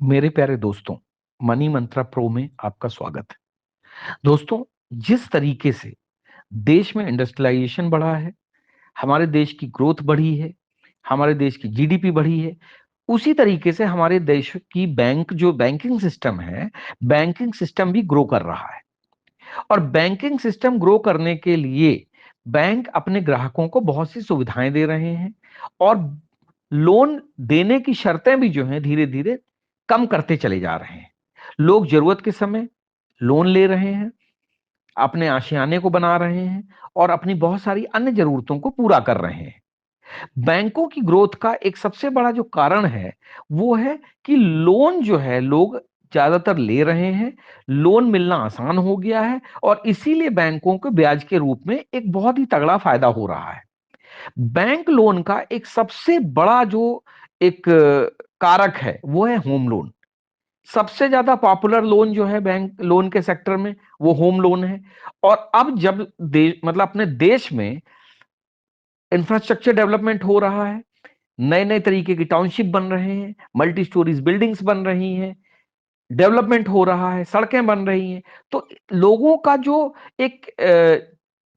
मेरे प्यारे दोस्तों, मनी मंत्रा प्रो में आपका स्वागत है। दोस्तों, जिस तरीके से देश में इंडस्ट्रियलाइजेशन बढ़ा है, हमारे देश की ग्रोथ बढ़ी है, हमारे देश की जीडीपी बढ़ी है, उसी तरीके से हमारे देश की बैंकिंग सिस्टम है, बैंकिंग सिस्टम भी ग्रो कर रहा है। और बैंकिंग सिस्टम ग्रो करने के लिए बैंक अपने ग्राहकों को बहुत सी सुविधाएं दे रहे हैं और लोन देने की शर्तें भी जो हैं धीरे धीरे कम करते चले जा रहे हैं। लोग जरूरत के समय लोन ले रहे हैं, अपने आशियाने को बना रहे हैं और अपनी बहुत सारी अन्य जरूरतों को पूरा कर रहे हैं। बैंकों की ग्रोथ का एक सबसे बड़ा जो कारण है वो है कि लोन जो है लोग ज्यादातर ले रहे हैं, लोन मिलना आसान हो गया है और इसीलिए बैंकों को ब्याज के रूप में एक बहुत ही तगड़ा फायदा हो रहा है। बैंक लोन का एक सबसे बड़ा जो एक कारक है वो है होम लोन। सबसे ज्यादा पॉपुलर लोन जो है बैंक लोन के सेक्टर में वो होम लोन है। और अब जब देश मतलब अपने देश में इंफ्रास्ट्रक्चर डेवलपमेंट हो रहा है, नए नए तरीके की टाउनशिप बन रहे हैं, मल्टी स्टोरीज बिल्डिंग्स बन रही हैं, डेवलपमेंट हो रहा है, सड़कें बन रही हैं, तो लोगों का जो एक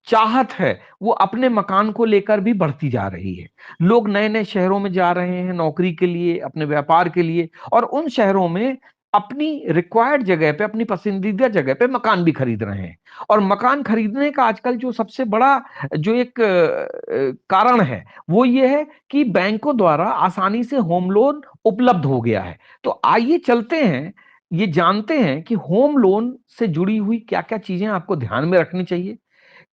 चाहत है वो अपने मकान को लेकर भी बढ़ती जा रही है। लोग नए नए शहरों में जा रहे हैं नौकरी के लिए, अपने व्यापार के लिए, और उन शहरों में अपनी रिक्वायर्ड जगह पे, अपनी पसंदीदा जगह पे मकान भी खरीद रहे हैं। और मकान खरीदने का आजकल जो सबसे बड़ा जो एक कारण है वो ये है कि बैंकों द्वारा आसानी से होम लोन उपलब्ध हो गया है। तो आइए चलते हैं, ये जानते हैं कि होम लोन से जुड़ी हुई क्या क्या चीजें आपको ध्यान में रखनी चाहिए,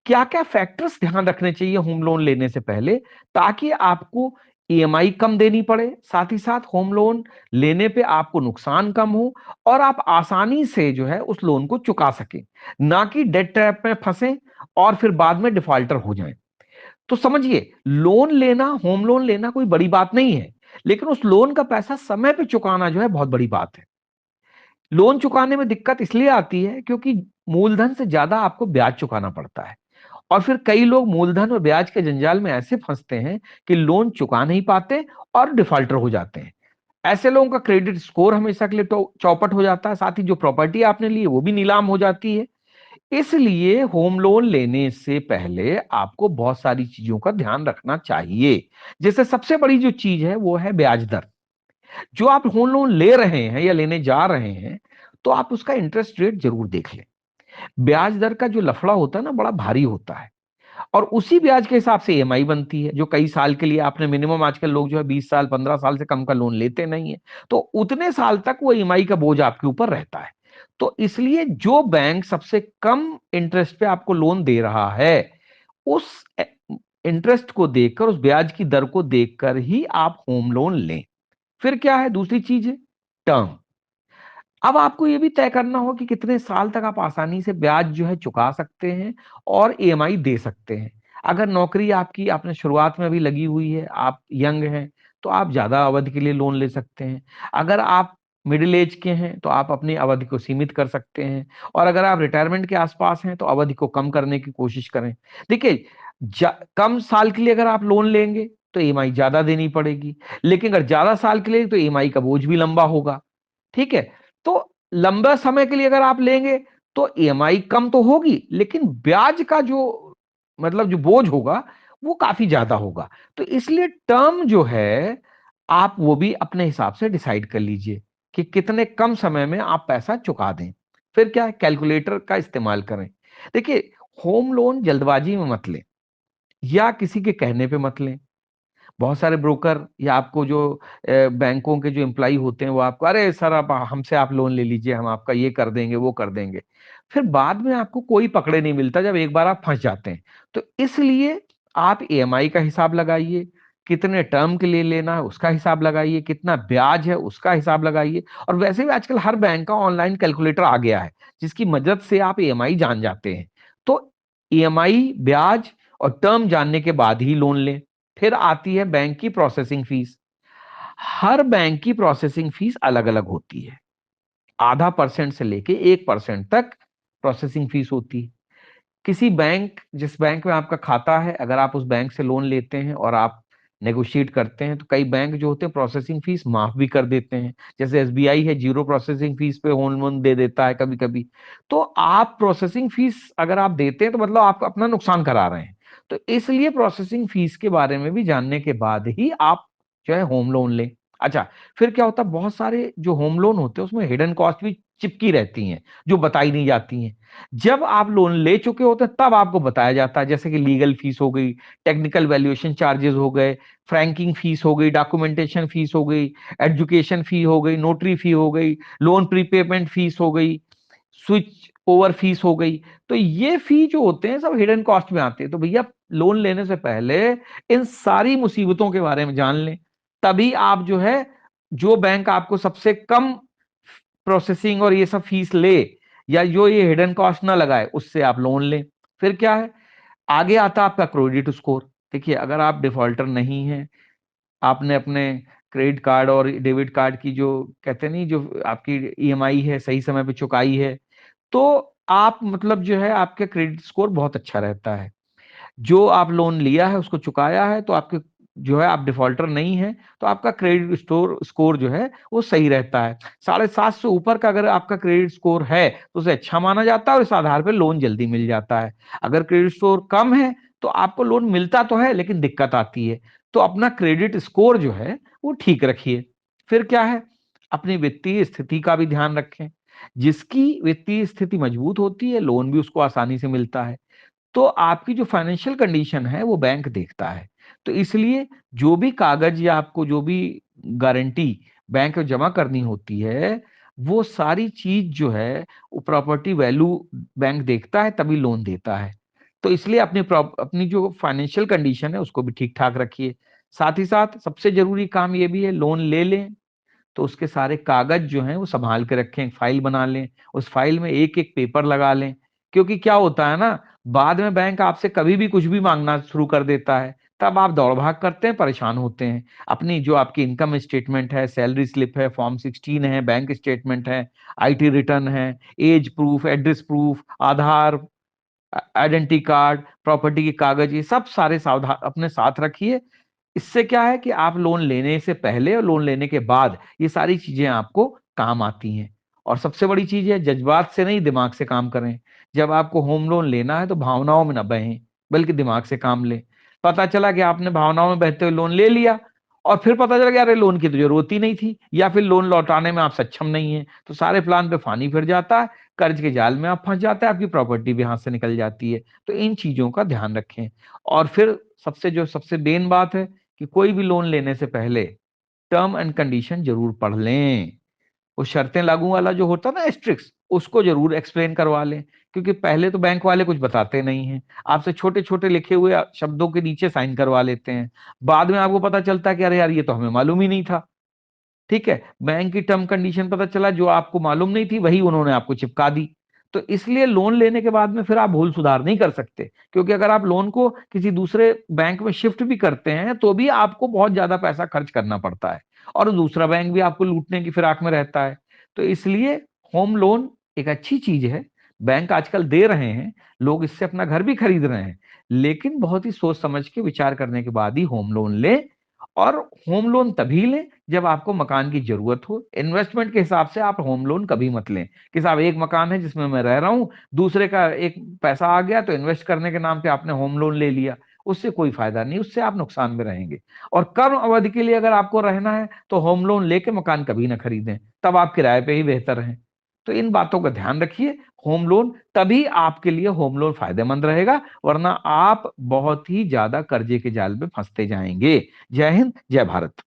क्या क्या फैक्टर्स ध्यान रखने चाहिए होम लोन लेने से पहले, ताकि आपको ईएमआई कम देनी पड़े, साथ ही साथ होम लोन लेने पे आपको नुकसान कम हो और आप आसानी से जो है उस लोन को चुका सकें, ना कि डेट ट्रैप में फंसे और फिर बाद में डिफॉल्टर हो जाएं। तो समझिए, लोन लेना, होम लोन लेना कोई बड़ी बात नहीं है, लेकिन उस लोन का पैसा समय पे चुकाना जो है बहुत बड़ी बात है। लोन चुकाने में दिक्कत इसलिए आती है क्योंकि मूलधन से ज्यादा आपको ब्याज चुकाना पड़ता है और फिर कई लोग मूलधन और ब्याज के जंजाल में ऐसे फंसते हैं कि लोन चुका नहीं पाते और डिफॉल्टर हो जाते हैं। ऐसे लोगों का क्रेडिट स्कोर हमेशा के लिए तो चौपट हो जाता है, साथ ही जो प्रॉपर्टी आपने ली है वो भी नीलाम हो जाती है। इसलिए होम लोन लेने से पहले आपको बहुत सारी चीजों का ध्यान रखना चाहिए। जैसे सबसे बड़ी जो चीज है वो है ब्याज दर। जो आप होम लोन ले रहे हैं या लेने जा रहे हैं, तो आप उसका इंटरेस्ट रेट जरूर देख लें। ब्याज दर का जो लफड़ा होता है ना, बड़ा भारी होता है। और उसी ब्याज के हिसाब से ईएमआई बनती है, जो कई साल के लिए आपने मिनिमम, आजकल लोग जो है 20 साल 15 साल से कम का लोन लेते नहीं है, तो उतने साल तक वो ईएमआई का बोझ आपके ऊपर रहता है। तो इसलिए जो बैंक सबसे कम इंटरेस्ट पे आपको लोन दे रहा है, उस इंटरेस्ट को देखकर, उस ब्याज की दर को देखकर ही आप होम लोन लें। फिर क्या है, दूसरी चीज है टर्म। अब आपको ये भी तय करना हो कि कितने साल तक आप आसानी से ब्याज जो है चुका सकते हैं और ईएमआई दे सकते हैं। अगर नौकरी आपकी आपने शुरुआत में अभी लगी हुई है, आप यंग हैं, तो आप ज्यादा अवधि के लिए लोन ले सकते हैं। अगर आप मिडिल एज के हैं तो आप अपनी अवधि को सीमित कर सकते हैं। और अगर आप रिटायरमेंट के आसपास हैं तो अवधि को कम करने की कोशिश करें। देखिए, कम साल के लिए अगर आप लोन लेंगे तो ईएमआई ज्यादा देनी पड़ेगी, लेकिन अगर ज्यादा साल के लिए तो ईएमआई का बोझ भी लंबा होगा। ठीक है। तो लंबा समय के लिए अगर आप लेंगे तो ईएमआई कम तो होगी, लेकिन ब्याज का जो जो बोझ होगा वो काफी ज्यादा होगा। तो इसलिए टर्म जो है, आप वो भी अपने हिसाब से डिसाइड कर लीजिए कि कितने कम समय में आप पैसा चुका दें। फिर क्या है, कैलकुलेटर का इस्तेमाल करें। देखिए, होम लोन जल्दबाजी में मत लें या किसी के कहने पे मत लें। बहुत सारे ब्रोकर या आपको जो बैंकों के जो एम्प्लाई होते हैं वो आपको, अरे सर आप हमसे आप लोन ले लीजिए, हम आपका ये कर देंगे वो कर देंगे। फिर बाद में आपको कोई पकड़े नहीं मिलता जब एक बार आप फंस जाते हैं। तो इसलिए आप ईएमआई का हिसाब लगाइए, कितने टर्म के लिए लेना है उसका हिसाब लगाइए, कितना ब्याज है उसका हिसाब लगाइए। और वैसे भी आजकल हर बैंक का ऑनलाइन कैलकुलेटर आ गया है जिसकी मदद से आप ईएमआई जान जाते हैं। तो ईएमआई, ब्याज और टर्म जानने के बाद ही लोन लें। फिर आती है बैंक की प्रोसेसिंग फीस। हर बैंक की प्रोसेसिंग फीस अलग अलग होती है। आधा परसेंट से लेके 1% तक प्रोसेसिंग फीस होती है। किसी बैंक, जिस बैंक में आपका खाता है, अगर आप उस बैंक से लोन लेते हैं और आप नेगोशिएट करते हैं तो कई बैंक जो होते हैं प्रोसेसिंग फीस माफ भी कर देते हैं। जैसे एसबीआई है, जीरो प्रोसेसिंग फीस पे होम लोन दे देता है कभी कभी। तो आप प्रोसेसिंग फीस अगर आप देते हैं तो मतलब आप अपना नुकसान करा रहे हैं। तो इसलिए प्रोसेसिंग फीस के बारे में भी जानने के बाद ही आप जो है होम लोन लें। अच्छा, फिर क्या होता है, बहुत सारे जो होम लोन होते हैं उसमें हिडन कॉस्ट भी चिपकी रहती हैं, जो बताई नहीं जाती हैं। जब आप लोन ले चुके होते हैं तब आपको बताया जाता है, जैसे कि लीगल फीस हो गई, टेक्निकल वैल्यूएशन चार्जेस हो गए, फ्रैंकिंग फीस हो गई, डॉक्यूमेंटेशन फीस हो गई, एजुकेशन फी हो गई, नोटरी फी हो गई, लोन प्रीपेमेंट फीस हो गई, स्विच ओवर फीस हो गई। तो ये फी जो होते हैं सब हिडन कॉस्ट में आते हैं। तो भैया लोन लेने से पहले इन सारी मुसीबतों के बारे में जान लें, तभी आप जो है, जो बैंक आपको सबसे कम प्रोसेसिंग और ये सब फीस ले, या जो ये हिडन कॉस्ट ना लगाए, उससे आप लोन लें। फिर क्या है, आगे आता है आपका क्रेडिट स्कोर। देखिए, अगर आप डिफॉल्टर नहीं हैं, आपने अपने क्रेडिट कार्ड और डेबिट कार्ड की जो कहते नहीं, जो आपकी ईएमआई है सही समय पे चुकाई है, तो आप मतलब जो है आपके क्रेडिट स्कोर बहुत अच्छा रहता है। जो आप लोन लिया है उसको चुकाया है, तो आपके जो है आप डिफॉल्टर नहीं है, तो आपका क्रेडिट स्टोर स्कोर जो है वो सही रहता है। 750 से ऊपर का अगर आपका क्रेडिट स्कोर है तो उसे अच्छा माना जाता है और इस आधार पर लोन जल्दी मिल जाता है। अगर क्रेडिट स्कोर कम है तो आपको लोन मिलता तो है लेकिन दिक्कत आती है। तो अपना क्रेडिट स्कोर जो है वो ठीक रखिए। फिर क्या है, अपनी वित्तीय स्थिति का भी ध्यान रखें। जिसकी वित्तीय स्थिति मजबूत होती है, लोन भी उसको आसानी से मिलता है। तो आपकी जो फाइनेंशियल कंडीशन है वो बैंक देखता है। तो इसलिए जो भी कागज या आपको जो भी गारंटी बैंक में जमा करनी होती है, वो सारी चीज जो है वो प्रॉपर्टी वैल्यू बैंक देखता है, तभी लोन देता है। तो इसलिए अपनी जो फाइनेंशियल कंडीशन है उसको भी ठीक ठाक रखिए। साथ ही साथ सबसे जरूरी काम ये भी है, लोन ले लें तो उसके सारे कागज जो हैं वो संभाल के रखें, फाइल बना लें, उस फाइल में एक एक पेपर लगा लें। क्योंकि क्या होता है ना, बाद में बैंक आपसे कभी भी कुछ भी मांगना शुरू कर देता है, तब आप दौड़ भाग करते हैं, परेशान होते हैं। अपनी जो आपकी इनकम स्टेटमेंट है, सैलरी स्लिप है, फॉर्म 16 है, बैंक स्टेटमेंट है, आईटी रिटर्न है, एज प्रूफ, एड्रेस प्रूफ, आधार, आइडेंटिटी कार्ड, प्रॉपर्टी के कागज, ये सब सारे सावधान अपने साथ रखिए। इससे क्या है कि आप लोन लेने से पहले और लोन लेने के बाद ये सारी चीजें आपको काम आती हैं। और सबसे बड़ी चीज है, जज्बात से नहीं दिमाग से काम करें। जब आपको होम लोन लेना है तो भावनाओं में ना बहें, बल्कि दिमाग से काम लें। पता चला कि आपने भावनाओं में बहते हुए लोन ले लिया और फिर पता चला कि अरे लोन की तो जरूरत ही नहीं थी, या फिर लोन लौटाने में आप सक्षम नहीं है, तो सारे प्लान पे पानी फिर जाता है, कर्ज के जाल में आप फंस जाते हैं, आपकी प्रॉपर्टी भी हाथ से निकल जाती है। तो इन चीजों का ध्यान रखें। और फिर सबसे मेन बात है कि कोई भी लोन लेने से पहले टर्म एंड कंडीशन जरूर पढ़ लें। वो शर्तें लागू वाला जो होता है ना, एस्ट्रिक्स, उसको जरूर एक्सप्लेन करवा लें। क्योंकि पहले तो बैंक वाले कुछ बताते नहीं हैं, आपसे छोटे छोटे लिखे हुए शब्दों के नीचे साइन करवा लेते हैं। बाद में आपको पता चलता है कि अरे यार ये तो हमें मालूम ही नहीं था। ठीक है, बैंक की टर्म कंडीशन पता चला, जो आपको मालूम नहीं थी वही उन्होंने आपको चिपका दी। तो इसलिए लोन लेने के बाद में फिर आप भूल सुधार नहीं कर सकते, क्योंकि अगर आप लोन को किसी दूसरे बैंक में शिफ्ट भी करते हैं तो भी आपको बहुत ज्यादा पैसा खर्च करना पड़ता है, और दूसरा बैंक भी आपको लूटने की फिराक में रहता है। तो इसलिए होम लोन एक अच्छी चीज है, बैंक आजकल दे रहे हैं, लोग इससे अपना घर भी खरीद रहे हैं। लेकिन बहुत ही सोच समझ के विचार करने के बाद ही होम लोन लें। और होम लोन तभी लें जब आपको मकान की जरूरत हो। इन्वेस्टमेंट के हिसाब से आप होम लोन कभी मत लें कि साहब एक मकान है जिसमें मैं रह रहा हूं, दूसरे का एक पैसा आ गया तो इन्वेस्ट करने के नाम पे आपने होम लोन ले लिया। उससे कोई फायदा नहीं, उससे आप नुकसान में रहेंगे। और कम अवधि के लिए अगर आपको रहना है तो होम लोन लेके मकान कभी ना खरीदें, तब आप किराए पे ही बेहतर हैं। तो इन बातों का ध्यान रखिए। होम लोन तभी आपके लिए होम लोन फायदेमंद रहेगा, वरना आप बहुत ही ज्यादा कर्जे के जाल में फंसते जाएंगे। जय हिंद, जय भारत।